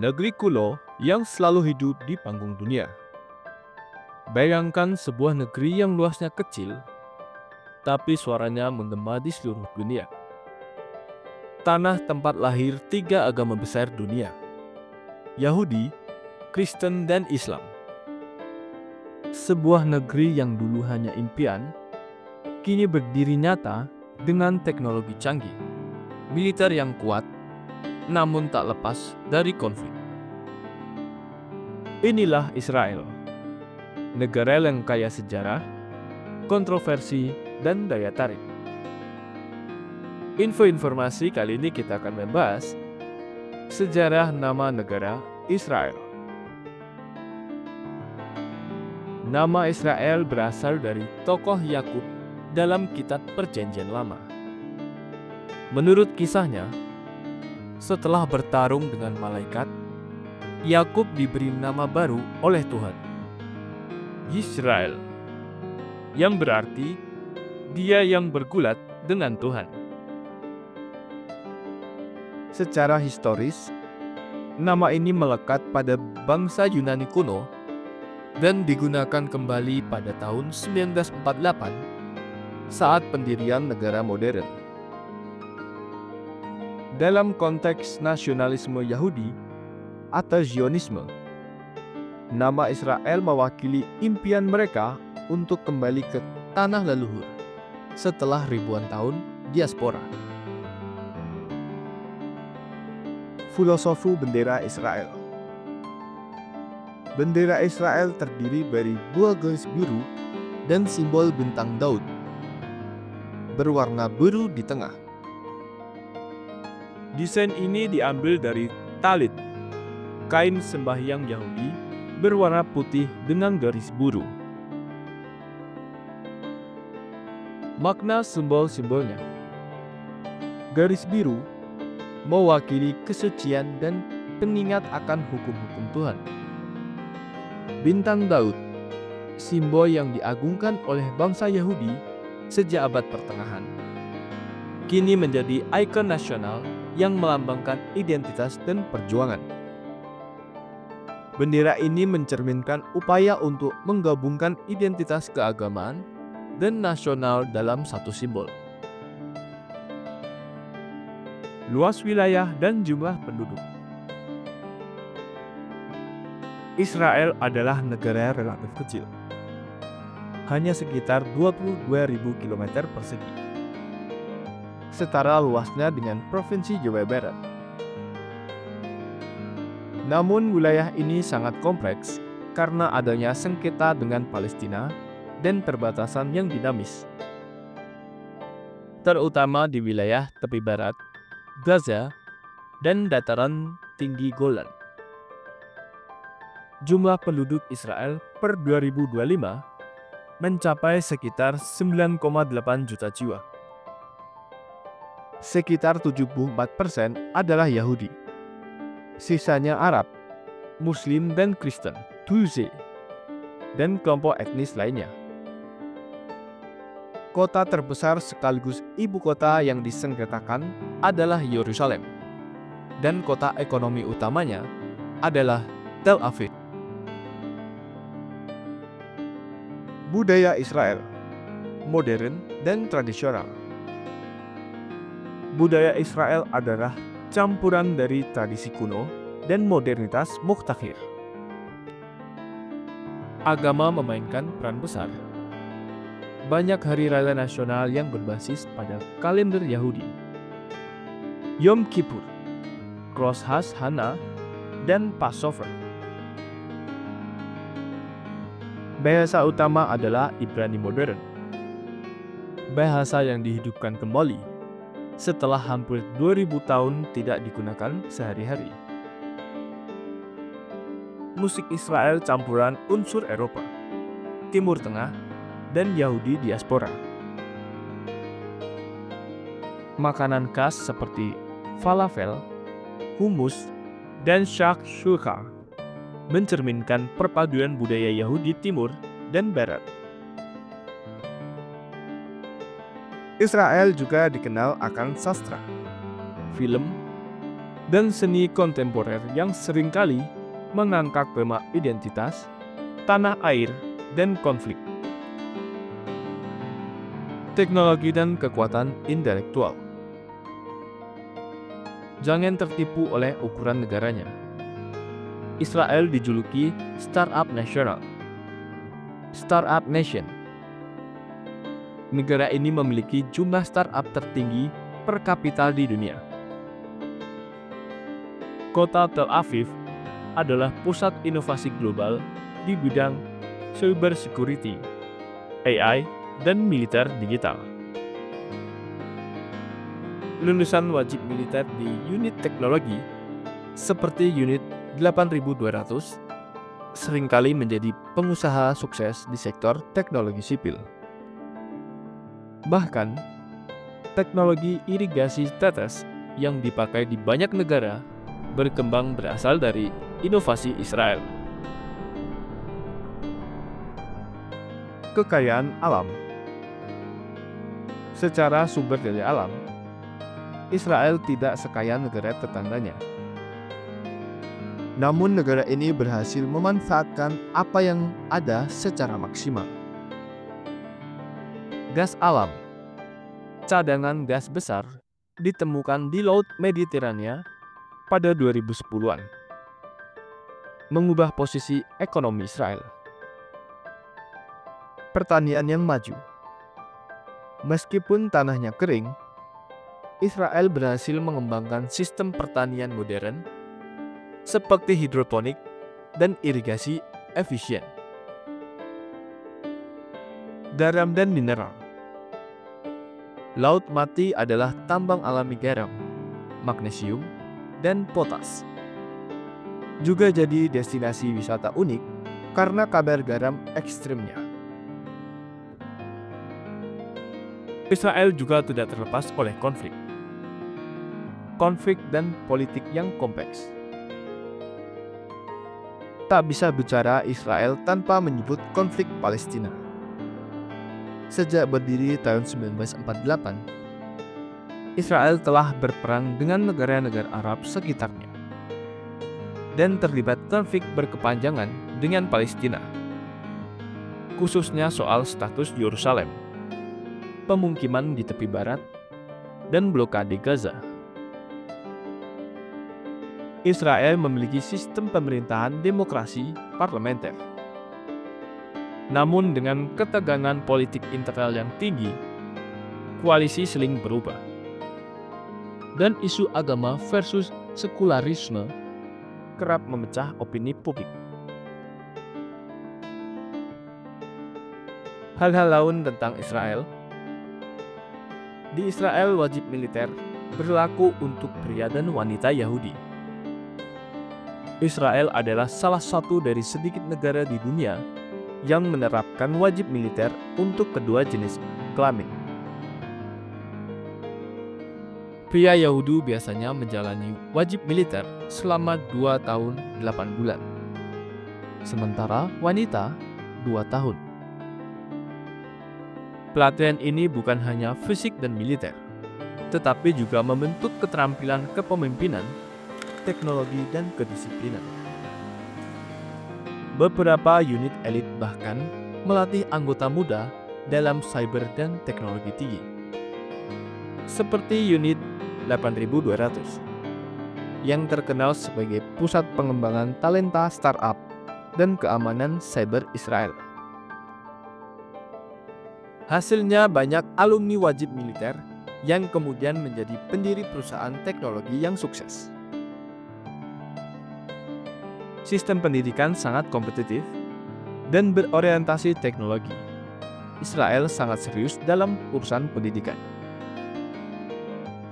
negeri kuno yang selalu hidup di panggung dunia. Bayangkan sebuah negeri yang luasnya kecil, tapi suaranya menggema di seluruh dunia. Tanah tempat lahir tiga agama besar dunia, Yahudi, Kristen, dan Islam. Sebuah negeri yang dulu hanya impian, kini berdiri nyata dengan teknologi canggih, militer yang kuat, namun tak lepas dari konflik. Inilah Israel, negara yang kaya sejarah, kontroversi, dan daya tarik. Informasi kali ini kita akan membahas sejarah nama negara Israel. Nama Israel berasal dari tokoh Yakub dalam kitab Perjanjian Lama. Menurut kisahnya, setelah bertarung dengan malaikat, Yakub diberi nama baru oleh Tuhan, Yisrael, yang berarti dia yang bergulat dengan Tuhan. Secara historis, nama ini melekat pada bangsa Yunani kuno dan digunakan kembali pada tahun 1948 saat pendirian negara modern. Dalam konteks nasionalisme Yahudi atau Zionisme, nama Israel mewakili impian mereka untuk kembali ke tanah leluhur setelah ribuan tahun diaspora. Filosofi bendera Israel. Bendera Israel terdiri dari dua garis biru dan simbol bintang Daud, berwarna biru di tengah. Desain ini diambil dari talit, kain sembahyang Yahudi berwarna putih dengan garis biru. Makna simbol-simbolnya. Garis biru mewakili kesucian dan pengingat akan hukum-hukum Tuhan. Bintang Daud, simbol yang diagungkan oleh bangsa Yahudi sejak abad pertengahan, kini menjadi ikon nasional yang melambangkan identitas dan perjuangan. Bendera ini mencerminkan upaya untuk menggabungkan identitas keagamaan dan nasional dalam satu simbol. Luas wilayah dan jumlah penduduk. Israel adalah negara relatif kecil, hanya sekitar 22.000 km persegi, setara luasnya dengan Provinsi Jawa Barat. Namun wilayah ini sangat kompleks karena adanya sengketa dengan Palestina dan perbatasan yang dinamis, terutama di wilayah tepi barat, Gaza, dan dataran tinggi Golan. Jumlah penduduk Israel per 2025 mencapai sekitar 9,8 juta jiwa. Sekitar 74% adalah Yahudi. Sisanya Arab, Muslim dan Kristen, Druze, dan kelompok etnis lainnya. Kota terbesar sekaligus ibu kota yang disengketakan adalah Yerusalem, dan kota ekonomi utamanya adalah Tel Aviv. Budaya Israel, modern dan tradisional. Budaya Israel adalah campuran dari tradisi kuno dan modernitas mutakhir. Agama memainkan peran besar. Banyak hari raya nasional yang berbasis pada kalender Yahudi. Yom Kippur, Rosh Hashanah, dan Passover. Bahasa utama adalah Ibrani modern. Bahasa yang dihidupkan kembali setelah hampir 2000 tahun tidak digunakan sehari-hari. Musik Israel campuran unsur Eropa, Timur Tengah, dan Yahudi diaspora. Makanan khas seperti falafel, hummus, dan shakshuka mencerminkan perpaduan budaya Yahudi Timur dan Barat. Israel juga dikenal akan sastra, film, dan seni kontemporer yang seringkali mengangkat tema identitas, tanah air, dan konflik. Teknologi dan kekuatan intelektual. Jangan tertipu oleh ukuran negaranya. Israel dijuluki Startup National, Startup Nation. Negara ini memiliki jumlah startup tertinggi per kapita di dunia. Kota Tel Aviv adalah pusat inovasi global di bidang cyber security, AI, dan militer digital. Lulusan wajib militer di unit teknologi seperti unit 8200 seringkali menjadi pengusaha sukses di sektor teknologi sipil. Bahkan, teknologi irigasi tetes yang dipakai di banyak negara berkembang berasal dari inovasi Israel. Kekayaan alam. Secara sumber daya alam, Israel tidak sekaya negara tetangganya. Namun negara ini berhasil memanfaatkan apa yang ada secara maksimal. Gas alam. Cadangan gas besar ditemukan di Laut Mediterania pada 2010-an, mengubah posisi ekonomi Israel. Pertanian yang maju. Meskipun tanahnya kering, Israel berhasil mengembangkan sistem pertanian modern seperti hidroponik dan irigasi efisien. Garam dan mineral. Laut Mati adalah tambang alami garam, magnesium, dan potas. Juga jadi destinasi wisata unik karena kadar garam ekstrimnya. Israel juga tidak terlepas oleh konflik dan politik yang kompleks. Tak bisa bicara Israel tanpa menyebut konflik Palestina. Sejak berdiri tahun 1948, Israel telah berperang dengan negara-negara Arab sekitarnya dan terlibat konflik berkepanjangan dengan Palestina, khususnya soal status Yerusalem, pemukiman di tepi barat, dan blokade Gaza. Israel memiliki sistem pemerintahan demokrasi parlementer. Namun dengan ketegangan politik internal yang tinggi, koalisi seling berubah. Dan isu agama versus sekularisme kerap memecah opini publik. Hal-hal lain tentang Israel. Di Israel wajib militer berlaku untuk pria dan wanita Yahudi. Israel adalah salah satu dari sedikit negara di dunia yang menerapkan wajib militer untuk kedua jenis kelamin. Pria Yahudi biasanya menjalani wajib militer selama 2 tahun 8 bulan. Sementara wanita 2 tahun. Pelatihan ini bukan hanya fisik dan militer, tetapi juga membentuk keterampilan kepemimpinan, teknologi, dan kedisiplinan. Beberapa unit elit bahkan melatih anggota muda dalam cyber dan teknologi tinggi. Seperti unit 8200 yang terkenal sebagai pusat pengembangan talenta startup dan keamanan cyber Israel. Hasilnya banyak alumni wajib militer yang kemudian menjadi pendiri perusahaan teknologi yang sukses. Sistem pendidikan sangat kompetitif dan berorientasi teknologi. Israel sangat serius dalam urusan pendidikan.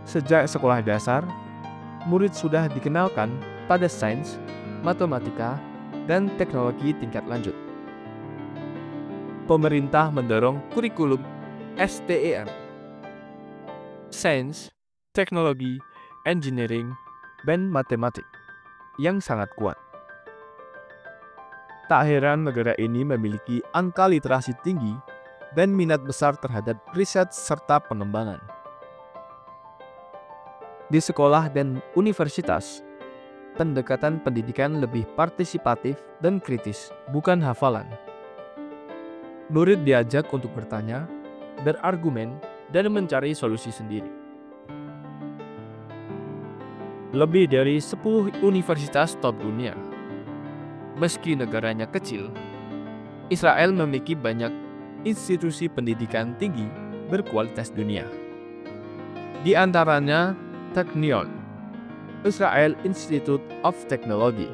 Sejak sekolah dasar, murid sudah dikenalkan pada sains, matematika, dan teknologi tingkat lanjut. Pemerintah mendorong kurikulum STEM, Sains, Teknologi, Engineering, dan Matematik, yang sangat kuat. Tak heran negara ini memiliki angka literasi tinggi dan minat besar terhadap riset serta pengembangan. Di sekolah dan universitas, pendekatan pendidikan lebih partisipatif dan kritis, bukan hafalan. Murid diajak untuk bertanya, berargumen, dan mencari solusi sendiri. Lebih dari 10 universitas top dunia. Meski negaranya kecil, Israel memiliki banyak institusi pendidikan tinggi berkualitas dunia. Di antaranya Technion, Israel Institute of Technology,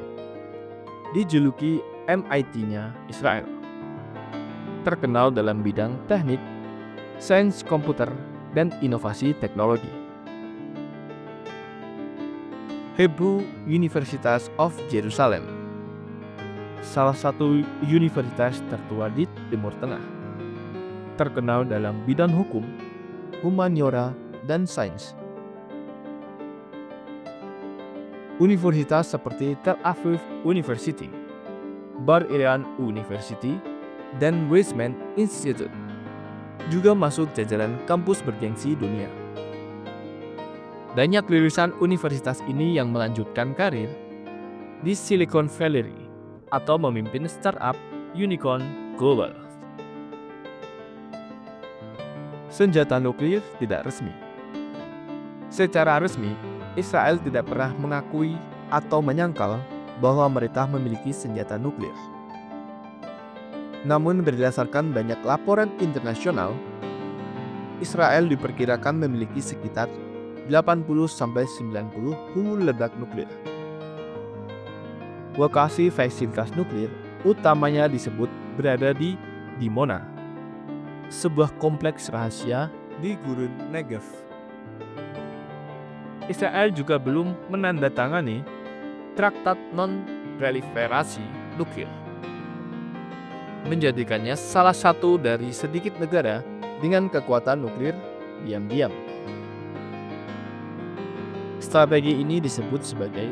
dijuluki MIT-nya Israel, terkenal dalam bidang teknik, sains komputer, dan inovasi teknologi. Hebrew University of Jerusalem, salah satu universitas tertua di Timur Tengah, terkenal dalam bidang hukum, humaniora, dan sains. Universitas seperti Tel Aviv University, Bar Ilan University, dan Weizmann Institute juga masuk jajaran kampus bergengsi dunia. Banyak lulusan universitas ini yang melanjutkan karir di Silicon Valley atau memimpin startup unicorn global. Senjata nuklir tidak resmi. Secara resmi, Israel tidak pernah mengakui atau menyangkal bahwa mereka memiliki senjata nuklir. Namun berdasarkan banyak laporan internasional, Israel diperkirakan memiliki sekitar 80-90 hulu ledak nuklir. Lokasi fasilitas nuklir utamanya disebut berada di Dimona, sebuah kompleks rahasia di Gurun Negev. Israel juga belum menandatangani Traktat Non-Proliferasi Nuklir, menjadikannya salah satu dari sedikit negara dengan kekuatan nuklir diam-diam. Strategi ini disebut sebagai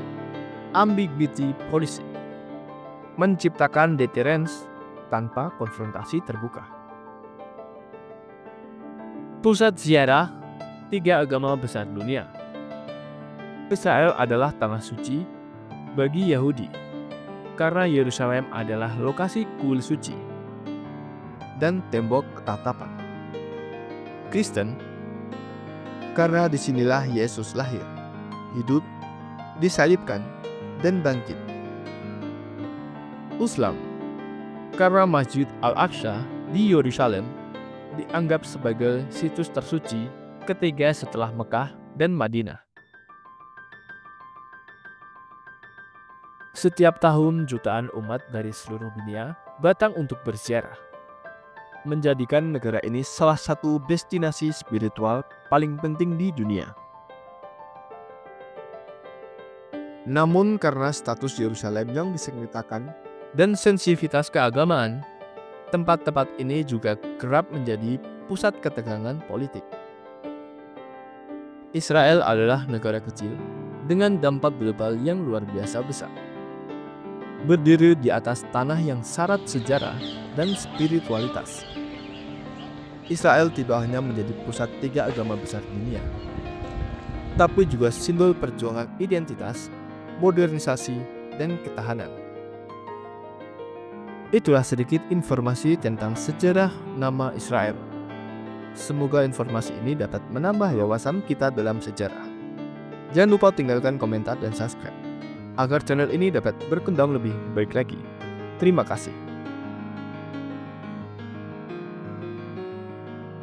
ambiguity policy, menciptakan deterrence tanpa konfrontasi terbuka. Pusat ziarah 3 agama besar dunia. Israel adalah tanah suci bagi Yahudi, karena Yerusalem adalah lokasi kuil suci dan tembok ketatapan. Kristen, karena disinilah Yesus lahir, hidup, disalibkan, dan bangkit. Islam, karena Masjid Al-Aqsa di Yerusalem dianggap sebagai situs tersuci ketiga setelah Mekah dan Madinah. Setiap tahun jutaan umat dari seluruh dunia datang untuk berziarah, menjadikan negara ini salah satu destinasi spiritual paling penting di dunia. Namun karena status Yerusalem yang disengketakan dan sensitivitas keagamaan, tempat-tempat ini juga kerap menjadi pusat ketegangan politik. Israel adalah negara kecil dengan dampak global yang luar biasa besar. Berdiri di atas tanah yang syarat sejarah dan spiritualitas. Israel tidak hanya menjadi pusat 3 agama besar dunia, tapi juga simbol perjuangan identitas, modernisasi, dan ketahanan. Itulah sedikit informasi tentang sejarah nama Israel. Semoga informasi ini dapat menambah wawasan kita dalam sejarah. Jangan lupa tinggalkan komentar dan subscribe, agar channel ini dapat berkembang lebih baik lagi. Terima kasih.